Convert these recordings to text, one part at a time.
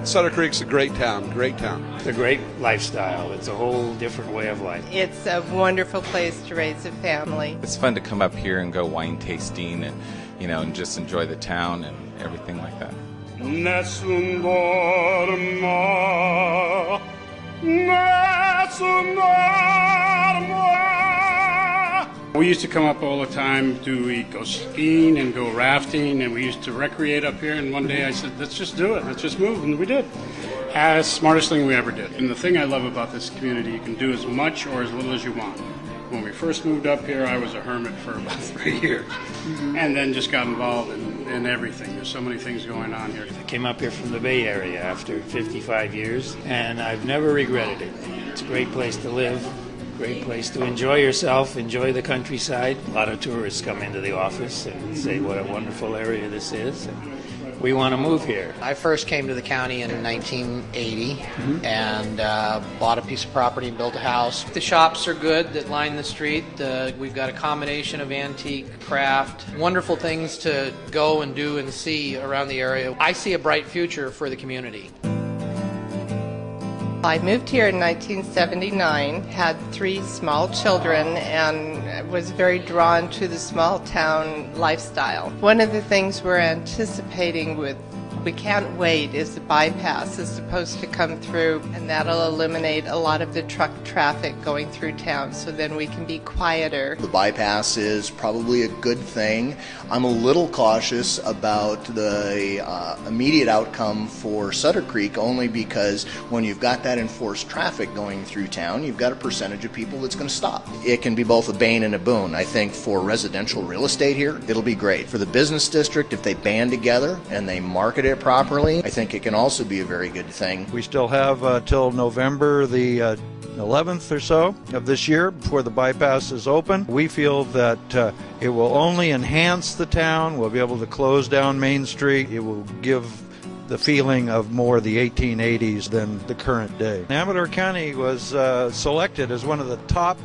Sutter Creek's a great town, great town. It's a great lifestyle. It's a whole different way of life. It's a wonderful place to raise a family. It's fun to come up here and go wine tasting and, and just enjoy the town and everything like that. Nessun dorma, nessun dorma. We used to come up all the time to go skiing and go rafting, and we used to recreate up here. And one day I said, let's just do it. Let's just move. And we did. Smartest thing we ever did. And the thing I love about this community, you can do as much or as little as you want. When we first moved up here, I was a hermit for about 3 years, and then just got involved in everything. There's so many things going on here. I came up here from the Bay Area after 55 years, and I've never regretted it. It's a great place to live, great place to enjoy yourself, enjoy the countryside. A lot of tourists come into the office and say what a wonderful area this is. And we want to move here. I first came to the county in 1980 and bought a piece of property and built a house. The shops are good that line the street. We've got a combination of antique, craft, wonderful things to go and do and see around the area. I see a bright future for the community. I moved here in 1979, had 3 small children, and was very drawn to the small town lifestyle. One of the things we're anticipating we can't wait is the bypass is supposed to come through, and that'll eliminate a lot of the truck traffic going through town, so then we can be quieter. The bypass is probably a good thing. I'm a little cautious about the immediate outcome for Sutter Creek, only because when you've got that enforced traffic going through town, you've got a percentage of people that's going to stop. It can be both a bane and a boon. I think for residential real estate here, it'll be great. For the business district, if they band together and they market it properly, I think it can also be a very good thing. We still have till November the 11th or so of this year before the bypass is open. We feel that it will only enhance the town. We'll be able to close down Main Street. It will give the feeling of more the 1880s than the current day. Amador County was selected as one of the top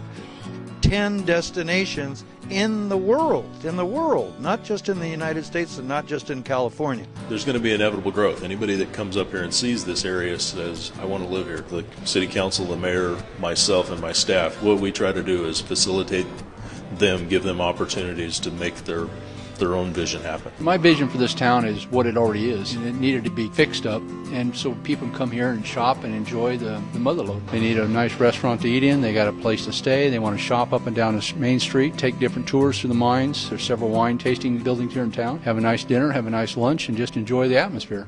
10 destinations in the world, not just in the United States and not just in California. There's going to be inevitable growth. Anybody that comes up here and sees this area says, I want to live here. The city council, the mayor, myself, and my staff, what we try to do is facilitate them, give them opportunities to make their own vision happen. My vision for this town is what it already is, and it needed to be fixed up, and so people can come here and shop and enjoy the motherlode. They need a nice restaurant to eat in, they got a place to stay, they want to shop up and down the Main Street, take different tours through the mines. There's several wine tasting buildings here in town. Have a nice dinner, have a nice lunch, and just enjoy the atmosphere.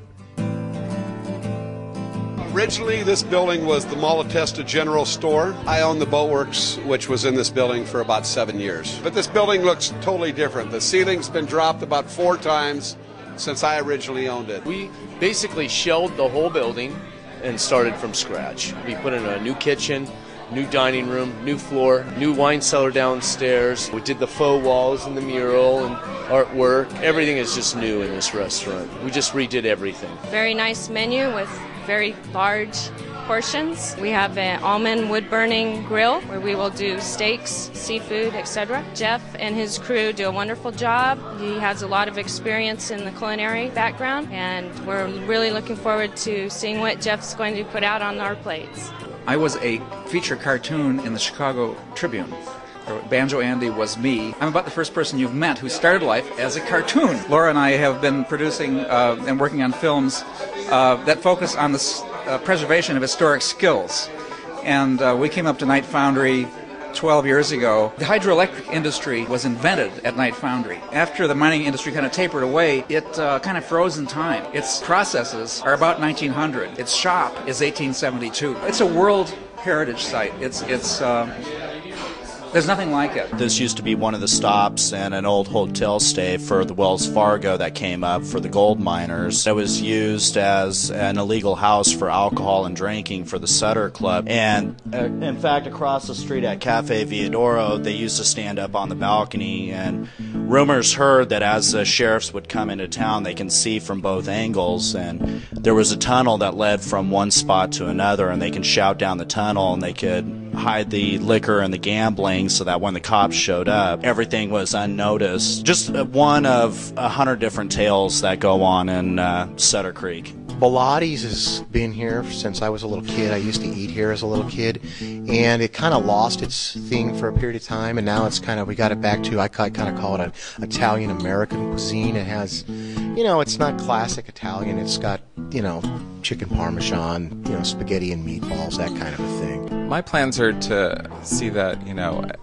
Originally, this building was the Malatesta General Store. I own the Boatworks, which was in this building for about 7 years. But this building looks totally different. The ceiling's been dropped about 4 times since I originally owned it. We basically shelled the whole building and started from scratch. We put in a new kitchen, new dining room, new floor, new wine cellar downstairs. We did the faux walls and the mural and artwork. Everything is just new in this restaurant. We just redid everything. Very nice menu with very large portions. We have an almond wood-burning grill where we will do steaks, seafood, etc. Jeff and his crew do a wonderful job. He has a lot of experience in the culinary background, and we're really looking forward to seeing what Jeff's going to put out on our plates. I was a feature cartoon in the Chicago Tribune. Banjo Andy was me. I'm about the first person you've met who started life as a cartoon. Laura and I have been producing and working on films that focus on the preservation of historic skills. And we came up to Knight Foundry 12 years ago. The hydroelectric industry was invented at Knight Foundry. After the mining industry kind of tapered away, it kind of froze in time. Its processes are about 1900. Its shop is 1872. It's a World Heritage Site. There's nothing like it. This used to be one of the stops and an old hotel stay for the Wells Fargo that came up for the gold miners. It was used as an illegal house for alcohol and drinking for the Sutter Club. And in fact, across the street at Cafe Viadoro, they used to stand up on the balcony, and rumors heard that as the sheriffs would come into town, they can see from both angles, and there was a tunnel that led from one spot to another, and they can shout down the tunnel, and they could hide the liquor and the gambling so that when the cops showed up, everything was unnoticed. Just one of 100 different tales that go on in Sutter Creek. Bilottti's has been here since I was a little kid. I used to eat here as a little kid, and it kind of lost its thing for a period of time, and now it's kind of, we got it back to, I kind of call it an Italian-American cuisine. It has, it's not classic Italian. It's got, chicken parmesan, spaghetti and meatballs, that kind of a thing. My plans are to see that,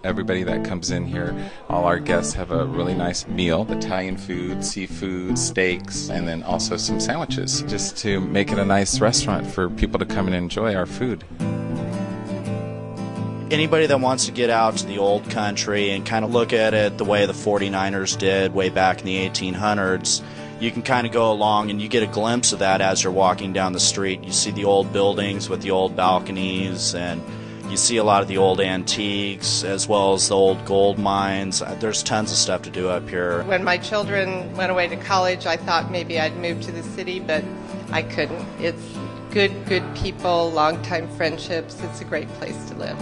everybody that comes in here, all our guests have a really nice meal, Italian food, seafood, steaks, and then also some sandwiches, just to make it a nice restaurant for people to come and enjoy our food. Anybody that wants to get out to the old country and kind of look at it the way the 49ers did way back in the 1800s, you can kind of go along and you get a glimpse of that as you're walking down the street. You see the old buildings with the old balconies, and you see a lot of the old antiques as well as the old gold mines. There's tons of stuff to do up here. When my children went away to college, I thought maybe I'd move to the city, but I couldn't. It's good people, long-time friendships. It's a great place to live.